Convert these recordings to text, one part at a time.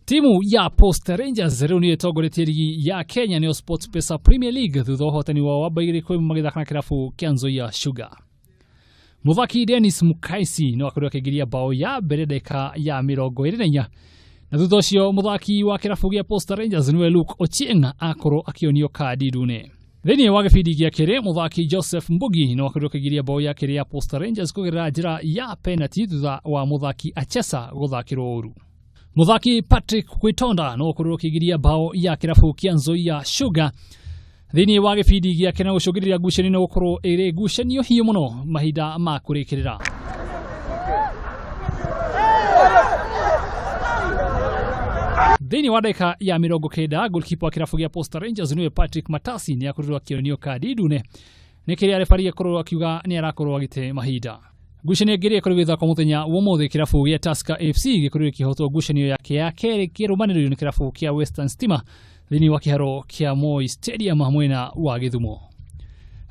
Timu ya Posta Rangers rĩu nĩ ĩtongoretie ligi ya Kenya nĩyo SportPesa Premier League thutha ũhotani wao wa baigiri kwĩ magithaka na kirabu kia Nzoia Sugar. Muthaki Dennis Mukaisi no akorwo akĩgiria mbao ya mbere dakika ya 24 na thutha ũcio muthaki wa kirabu kia Posta Rangers niwe Luke Ochieng akorwo akĩonio kadi ndune. Thĩinĩ wa gĩbindi gĩa kerĩ muthaki Joseph Mbugi no akorwo akĩgiria mbao ya kerĩ ya Posta Rangers kũgerera njĩra ya penalty thutha wa muthaki Achesa gũthakĩrwo ũru. Muthaki Patrick Kwitonda no akorwo akĩgiria mbao ya kirabu kia Nzoia Sugar thĩinĩ wa gĩbindi gĩa kena gũcũngĩrĩria ngucanio no gũkorwo ĩrĩ ngucanio hiũ mũno mahinda ma kũrĩkĩrĩra. Thĩinĩ wa dakika ya 90 goalkeeper wa kirabu kia Posta Rangers niwe Patrick Matasi nĩ akorirwo akĩonio kadi ndune nĩ kĩrĩa refarii akorwo akiuga nĩ arakorwo agĩte mahinda. Ngucanio ĩngĩ ĩkorwo ĩgĩthakwo muthenya wa ũmũthĩ kirabu gĩa Tusker FC gĩkorwo gĩkĩhotwo ngucanio yake ya kerĩ kirumaniririo nĩ kirabu kia Western Stima thĩinĩ wa kiharo kia Moi Stadium mwena wa Githumo.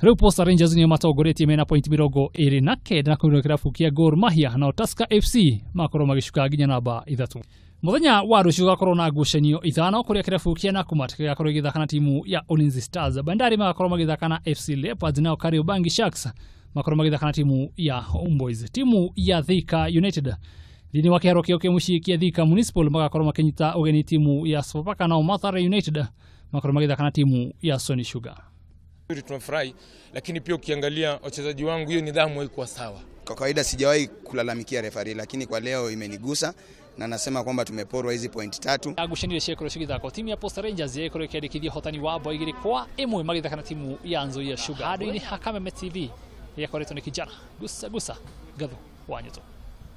Rĩu Posta Rangers nĩo matongoretie mena pointi 29 na kũrũa kirabu kia Gor Mahia na Tusker FC makorwo magĩcuka nginya namba 3. Muthenya wa rũciũ gakorwo na ngucanio ithano kũrĩa kirabu kia Nakumatt gĩgakorwo gĩgĩthaka na timu ya Ulinzi Stars. Bandari magakorwo magĩthaka na FC Leopards na Kariobangi Sharks makorwo magĩthaka na timu ya Homeboys. Timu ya Thika United thĩinĩ wa kĩharo kĩao kĩa mũciĩ kia Thika Municipal magakorwo makĩnyita ũgeni timu ya Sofapaka na Mathare United makorwo magĩthaka na timu ya Sony Sugar. Tunafurahi, lakini pia ukiangalia wachezaji wangu hiyo nidhamu haikuwa sawa. Kwa kawaida sijawahi kulalamikia referee, lakini kwa leo imenigusa na nasema kwamba tumeporwa hizi point 3. Agushani shekoro shigithako timu ya Posta Rangers yekoro kiandikithia uhotani wa baigiri kwa imwe magithaka na timu ya Nzoia Sugar. Hadi ni Kameme TV yakoretwo ni kijana gusa gatho wanyeto.